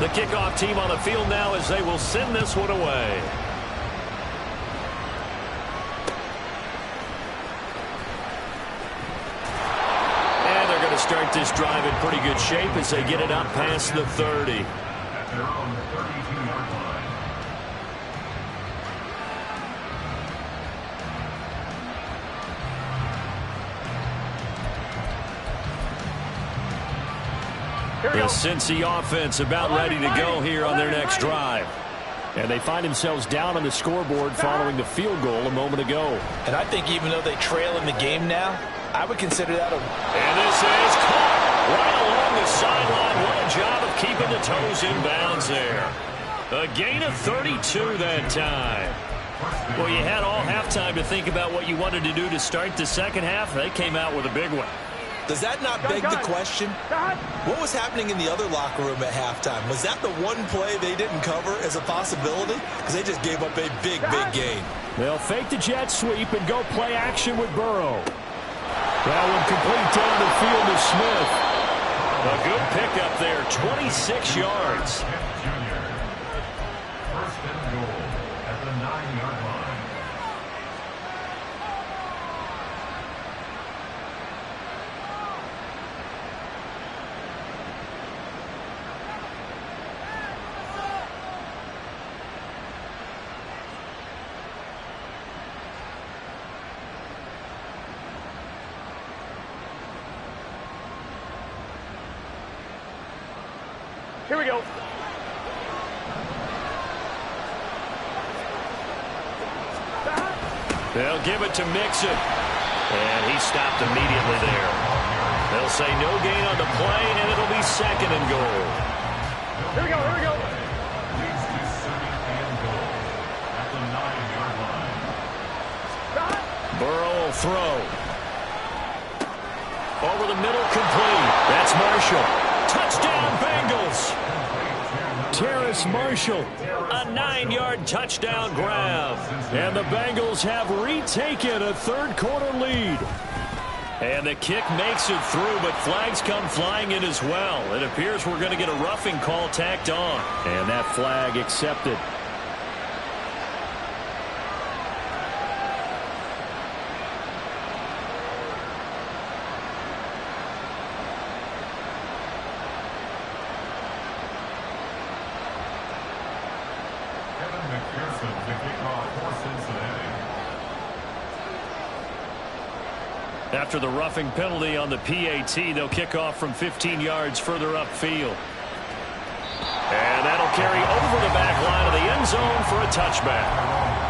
The kickoff team on the field now as they will send this one away. And they're going to start this drive in pretty good shape as they get it up past the 30. The Cincy offense about ready to go here on their next drive. And they find themselves down on the scoreboard following the field goal a moment ago. And I think even though they trail in the game now, I would consider that a... And this is caught right along the sideline. What a job of keeping the toes in bounds there. A gain of 32 that time. Well, you had all halftime to think about what you wanted to do to start the second half. They came out with a big one. Does that not beg the question? What was happening in the other locker room at halftime? Was that the one play they didn't cover as a possibility? Because they just gave up a big gain. They'll fake the jet sweep and go play action with Burrow. That one complete down the field to Smith. A good pickup there, 26 yards. First and goal at the 9-yard line. Here we go. They'll give it to Mixon. And he stopped immediately there. They'll say no gain on the play, and it'll be second and goal. Here we go, here we go. Leads to second and goal at the 9-yard line. Burrow will throw. Over the middle, complete. That's Marshall. Touchdown, Bengals. Terrace Marshall, a 9-yard touchdown grab. And the Bengals have retaken a third-quarter lead. And the kick makes it through, but flags come flying in as well. It appears we're going to get a roughing call tacked on. And that flag accepted. After the roughing penalty on the PAT, they'll kick off from 15 yards further upfield. And that'll carry over the back line of the end zone for a touchback.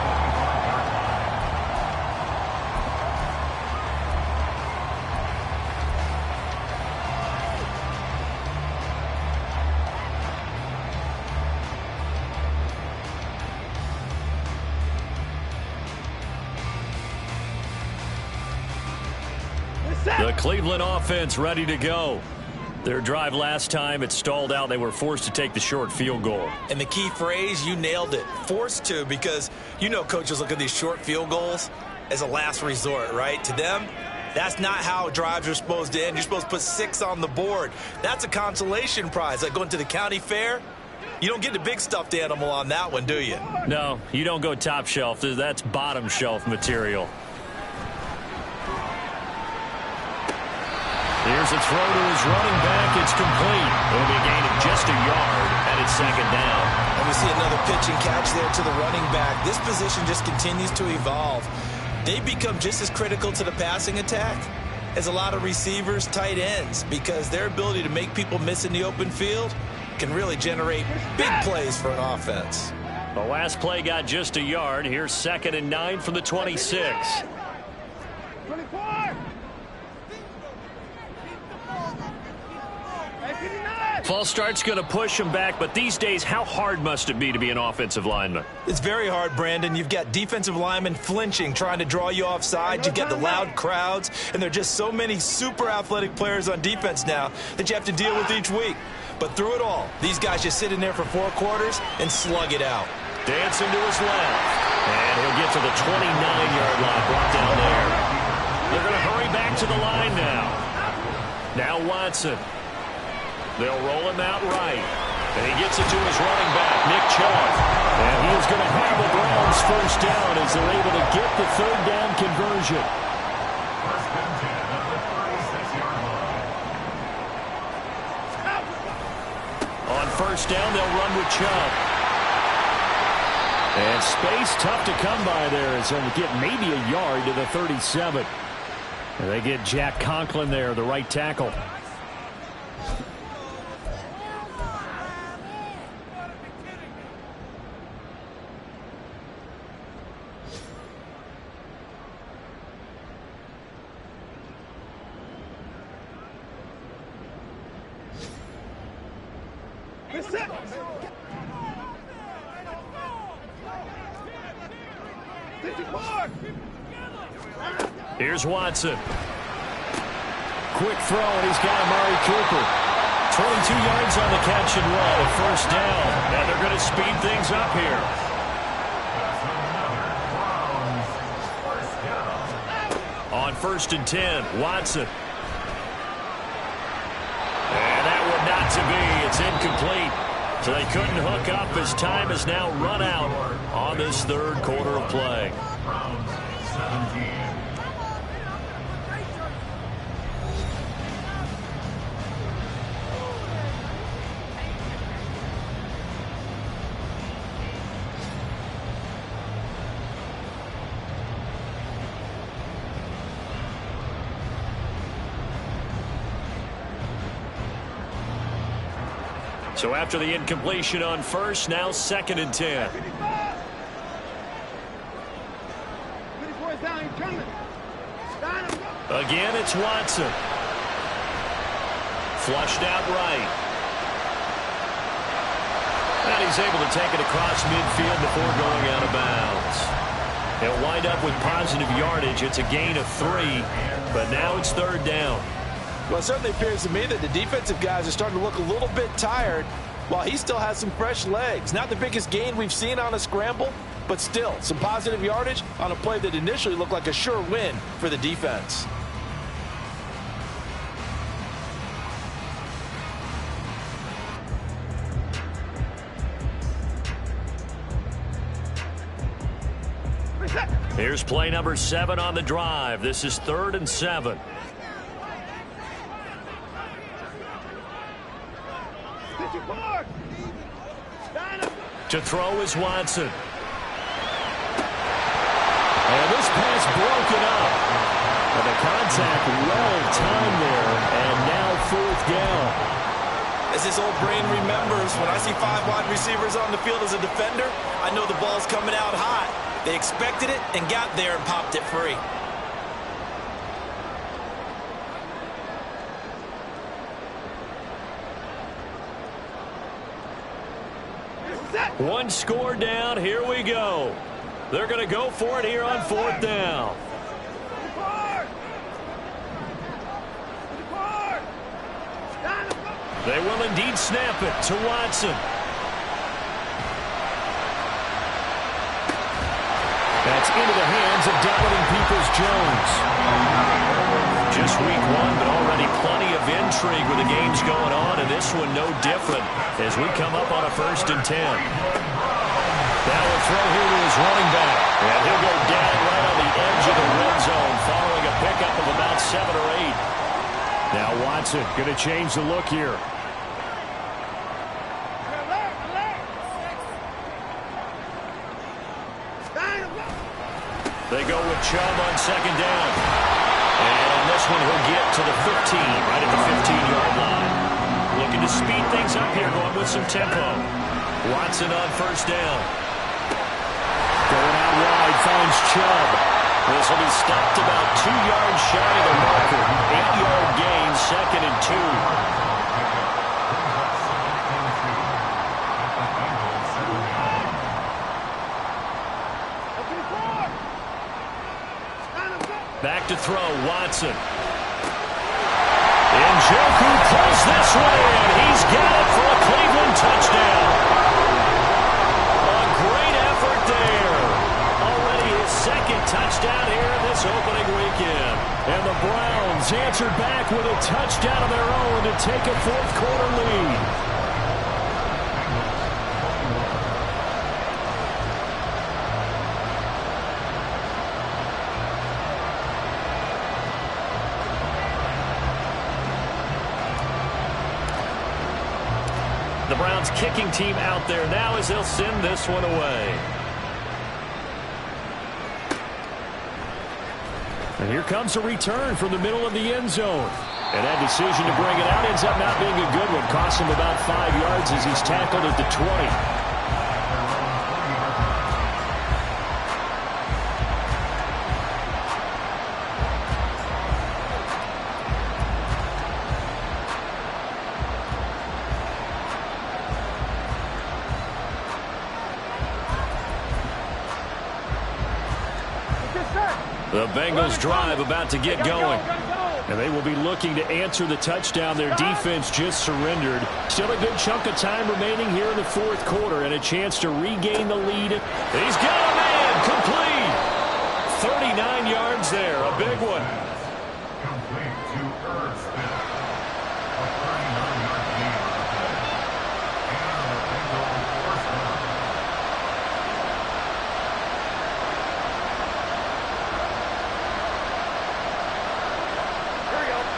The Cleveland offense ready to go. Their drive last time, it stalled out. They were forced to take the short field goal. And the key phrase, you nailed it. Forced to, because you know coaches look at these short field goals as a last resort, right? To them, that's not how drives are supposed to end. You're supposed to put 6 on the board. That's a consolation prize. Like going to the county fair, you don't get the big stuffed animal on that one, do you? No, you don't go top shelf. That's bottom shelf material. Here's a throw to his running back. It's complete. It'll be a gain of just a yard, and it's second down. And we see another pitch and catch there to the running back. This position just continues to evolve. They become just as critical to the passing attack as a lot of receivers, tight ends, because their ability to make people miss in the open field can really generate big plays for an offense. The last play got just a yard. Here's second and 9 from the 26. 24. False start's going to push him back, but these days, how hard must it be to be an offensive lineman? It's very hard, Brandon. You've got defensive linemen flinching, trying to draw you offside. You've got the loud crowds, and there are just so many super athletic players on defense now that you have to deal with each week. But through it all, these guys just sit in there for 4 quarters and slug it out. Dancing to his left, and he'll get to the 29-yard line, brought down there. They're going to hurry back to the line now. Now Watson. They'll roll him out right. And he gets it to his running back, Nick Chubb. And he is going to have the Browns first down as they're able to get the third down conversion. On first down, they'll run with Chubb. And space tough to come by there as they'll get maybe a yard to the 37. And they get Jack Conklin there, the right tackle. Here's Watson. Quick throw, and he's got Amari Cooper. 22 yards on the catch and run, a first down. And they're going to speed things up here. On 1st and 10, Watson. And that would not to be. It's incomplete. So they couldn't hook up as time is now run out on this third quarter of play. So after the incompletion on first, now 2nd and 10. Again, it's Watson. Flushed out right. And he's able to take it across midfield before going out of bounds. He'll wind up with positive yardage. It's a gain of 3, but now it's 3rd down. Well, it certainly appears to me that the defensive guys are starting to look a little bit tired while he still has some fresh legs. Not the biggest gain we've seen on a scramble, but still some positive yardage on a play that initially looked like a sure win for the defense. Here's play number 7 on the drive. This is 3rd and 7. To throw is Watson. And this pass broken up. And the contact well timed there. And now 4th down. As his old brain remembers, when I see 5 wide receivers on the field as a defender, I know the ball's coming out hot. They expected it and got there and popped it free. One score down. Here we go. They're going to go for it here on 4th down. They will indeed snap it to Watson. That's into the hands of Donovan Peoples-Jones. Just week 1, but already plenty of intrigue with the games going on, and this one no different as we come up on a 1st and 10. Now a throw here to his running back, and he'll go down right on the edge of the red zone following a pickup of about 7 or 8. Now Watson going to change the look here. They go with Chubb on 2nd down. And on this one, he'll get to the 15, right at the 15-yard line. Looking to speed things up here, going with some tempo. Watson on 1st down. Going out wide, finds Chubb. This will be stopped about 2 yards shy of the marker. 8-yard gain, 2nd and 2. Back to throw, Watson. Njoku pulls this one in. He's got it for a Cleveland touchdown. A great effort there. Already his 2nd touchdown here in this opening weekend. And the Browns answered back with a touchdown of their own to take a 4th quarter lead. Browns kicking team out there now as they'll send this one away. And here comes a return from the middle of the end zone. And that decision to bring it out ends up not being a good one. Costs him about 5 yards as he's tackled at the 20. The Bengals drive about to get going. And they will be looking to answer the touchdown their defense just surrendered. Still a good chunk of time remaining here in the fourth quarter and a chance to regain the lead. He's got a man complete. 39 yards there, a big one. Complete to Irv Smith. A 39-yard gain on the play. And the Bengals first down.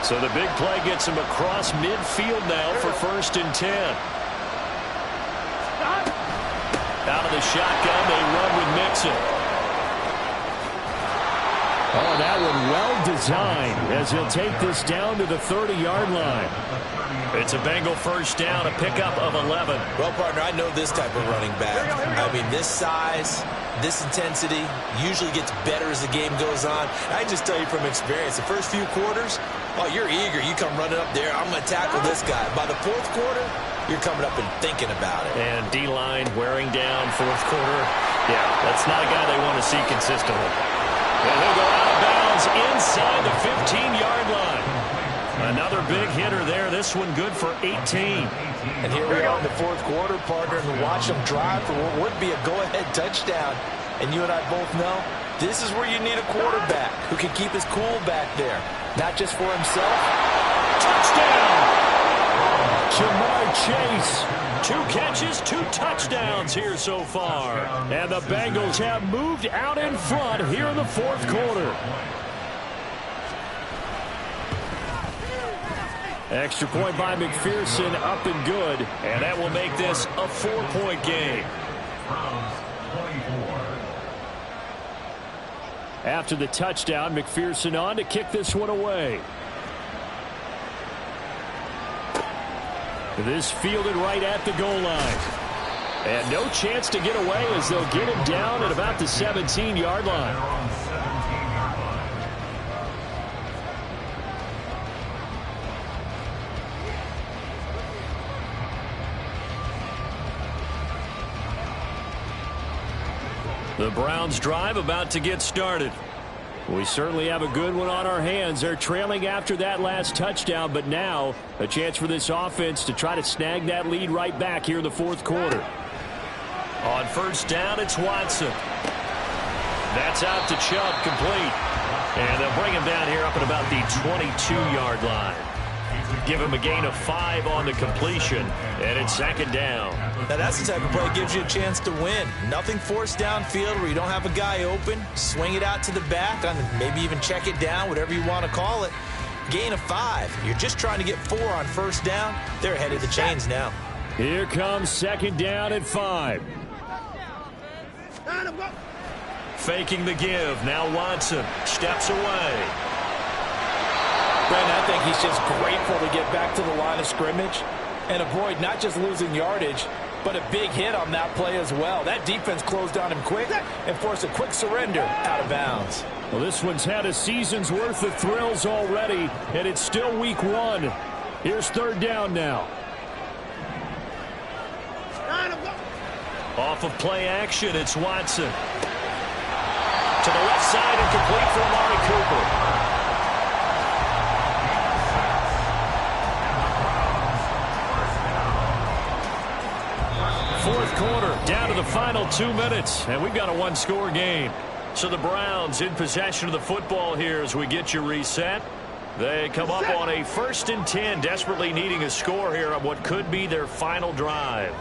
So the big play gets him across midfield now for 1st and 10. Out of the shotgun, they run with Mixon. Oh, that one well designed as he'll take this down to the 30-yard line. It's a Bengal first down, a pickup of 11. Well, partner, I know this type of running back. I mean, this size, this intensity usually gets better as the game goes on. I can just tell you from experience, the first few quarters, oh, you're eager. You come running up there. I'm going to tackle this guy. By the fourth quarter, you're coming up and thinking about it. And D-line wearing down fourth quarter. Yeah, that's not a guy they want to see consistently. And he'll go out of bounds inside the 15-yard line. Another big hitter there. This one good for 18. And here we are in the fourth quarter, partner, and watch them drive for what would be a go-ahead touchdown. And you and I both know this is where you need a quarterback who can keep his cool back there. Not just for himself. Touchdown! Ja'Marr Chase. 2 catches, 2 touchdowns here so far. And the Bengals have moved out in front here in the fourth quarter. Extra point by McPherson, up and good. And that will make this a 4-point game. After the touchdown, McPherson on to kick this one away. This fielded right at the goal line. And no chance to get away as they'll get him down at about the 17-yard line. The Browns drive about to get started. We certainly have a good one on our hands. They're trailing after that last touchdown, but now a chance for this offense to try to snag that lead right back here in the fourth quarter. On first down, it's Watson. That's out to Chubb, complete. And they'll bring him down here up at about the 22-yard line. Give him a gain of 5 on the completion, and it's 2nd down. Now that's the type of play that gives you a chance to win. Nothing forced downfield where you don't have a guy open. Swing it out to the back, maybe even check it down, whatever you want to call it. Gain of 5. You're just trying to get 4 on first down. They're ahead of the chains now. Here comes 2nd down at 5. Faking the give. Now Watson steps away. Brandon, I think he's just grateful to get back to the line of scrimmage and avoid not just losing yardage, but a big hit on that play as well. That defense closed on him quick and forced a quick surrender out of bounds. Well, this one's had a season's worth of thrills already, and it's still week 1. Here's 3rd down now. Off of play action, it's Watson. To the left side and complete for Amari Cooper. Fourth quarter, down to the final 2 minutes, and we've got a 1-score game. So the Browns in possession of the football here as we get you reset. They come up on a 1st and 10, desperately needing a score here on what could be their final drive.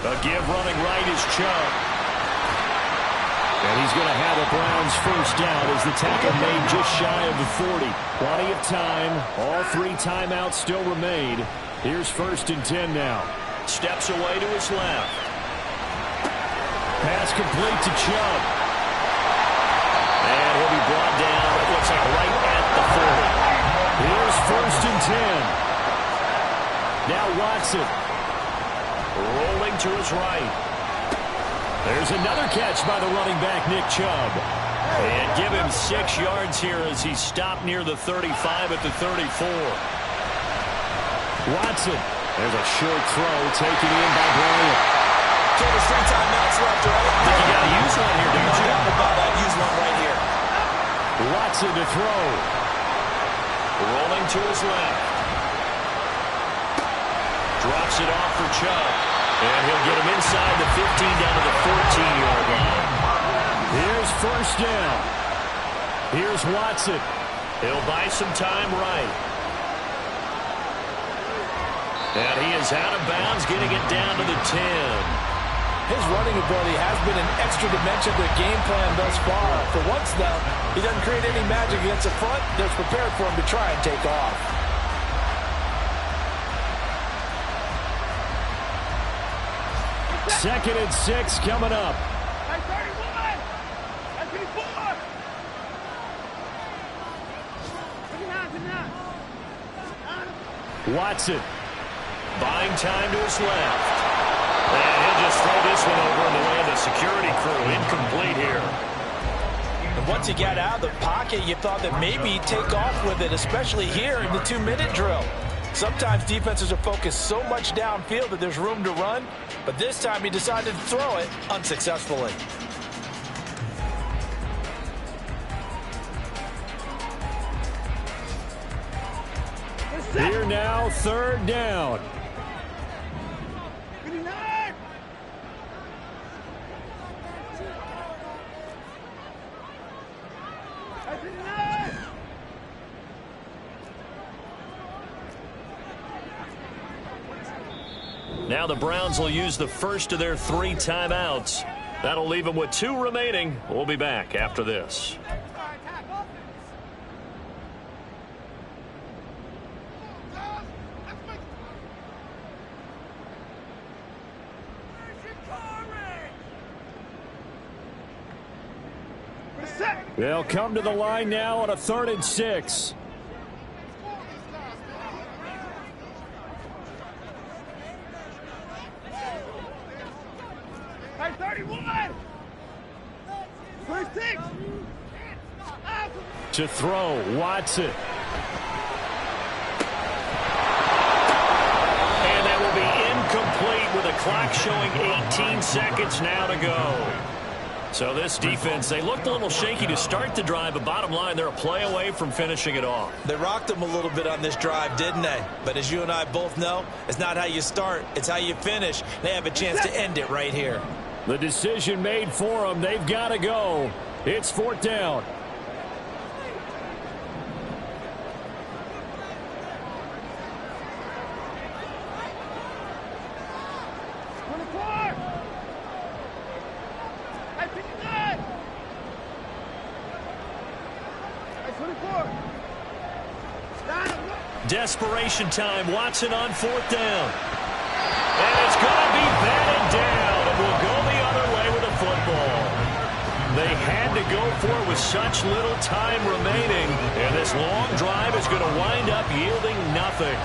A give running right is Chubb. And he's going to have a Browns first down as the tackle made just shy of the 40. Plenty of time. All 3 timeouts still remain. Here's 1st and 10 now. Steps away to his left. Pass complete to Chubb. And he'll be brought down, it looks like right at the 40. Here's 1st and 10. Now Watson. Rolling to his right. There's another catch by the running back, Nick Chubb. And give him 6 yards here as he stopped near the 35 at the 34. Watson. There's a short throw taken in by Bryant. So there's 3 timeouts left, right? I think you got to use one here, don't you? No doubt about that. Use one right here. Watson to throw. Rolling to his left. Drops it off for Chubb. And he'll get him inside the 15 down to the 14-yard line. Here's 1st down. Here's Watson. He'll buy some time right. And he is out of bounds, getting it down to the 10. His running ability has been an extra dimension to the game plan thus far. For once, though, he doesn't create any magic against the front that's prepared for him to try and take off. Second and 6 coming up. Watson. Buying time to his left. And he'll just throw this one over in the way of the security crew. Incomplete here. And once he got out of the pocket, you thought that maybe he'd take off with it, especially here in the 2-minute drill. Sometimes defenses are focused so much downfield that there's room to run, but this time he decided to throw it unsuccessfully. Here now, 3rd down. Now the Browns will use the first of their 3 timeouts. That'll leave them with 2 remaining. We'll be back after this. They'll come to the line now on a 3rd and 6. To throw, Watson. And that will be incomplete with a clock showing 18 seconds now to go. So this defense, they looked a little shaky to start the drive, but bottom line, they're a play away from finishing it off. They rocked them a little bit on this drive, didn't they? But as you and I both know, it's not how you start, it's how you finish. They have a chance to end it right here. The decision made for them. They've got to go. It's 4th down. Desperation time. Watson on 4th down. And it's going to be batted down, and we'll go the other way with the football. They had to go for it with such little time remaining, and this long drive is going to wind up yielding nothing.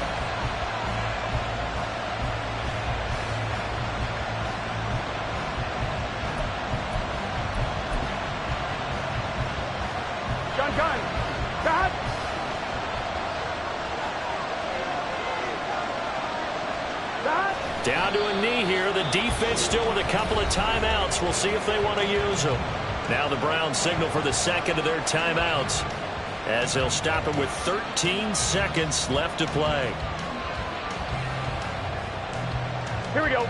Down to a knee here. The defense still with a couple of timeouts. We'll see if they want to use them. Now the Browns signal for the second of their timeouts as they'll stop it with 13 seconds left to play. Here we go.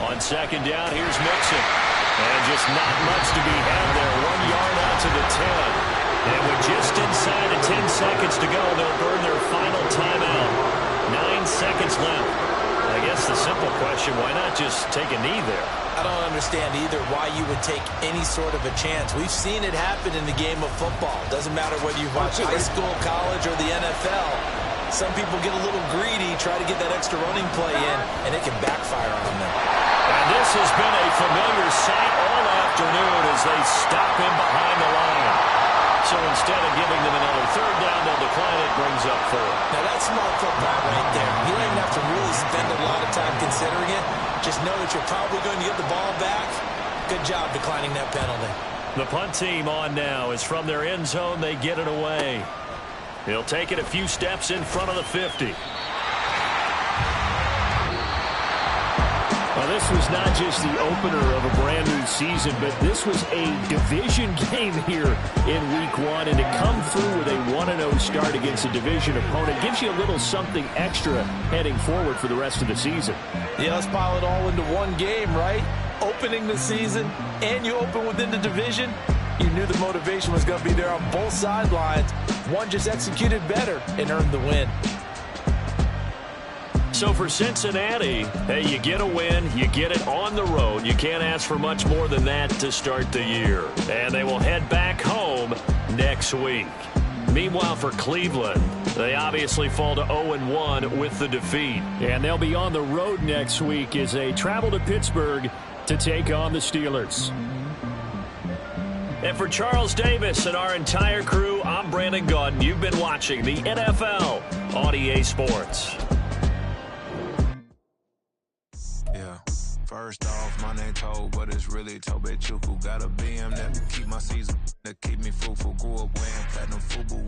On 2nd down, here's Mixon. And just not much to be had there. 1 yard out to the 10. And we're just inside the 10 seconds to go. They'll burn their final timeout. 9 seconds left. I guess the simple question, why not just take a knee there? I don't understand either why you would take any sort of a chance. We've seen it happen in the game of football. Doesn't matter whether you watch high school, college, or the NFL. Some people get a little greedy, try to get that extra running play in, and it can backfire on them. And this has been a familiar sight all afternoon as they stop him behind the line. So instead of giving them another third down, they'll decline it, brings up 4. Now that's smart football right there. You don't even have to really spend a lot of time considering it. Just know that you're probably going to get the ball back. Good job declining that penalty. The punt team on now is from their end zone. They get it away. He'll take it a few steps in front of the 50. Well, this was not just the opener of a brand new season, but this was a division game here in Week 1. And to come through with a 1-0 start against a division opponent gives you a little something extra heading forward for the rest of the season. Yeah, let's pile it all into one game, right? Opening the season, and you open within the division. You knew the motivation was going to be there on both sidelines. One just executed better and earned the win. So for Cincinnati, hey, you get a win, you get it on the road. You can't ask for much more than that to start the year. And they will head back home next week. Meanwhile, for Cleveland, they obviously fall to 0-1 with the defeat. And they'll be on the road next week as they travel to Pittsburgh to take on the Steelers. And for Charles Davis and our entire crew, I'm Brandon Gaudin. You've been watching the NFL on EA Sports. First off, my name Toad, but it's really Tobe Chuku. Got a BM that keep my season, that keep me fruitful. Grew up wearing platinum FUBU.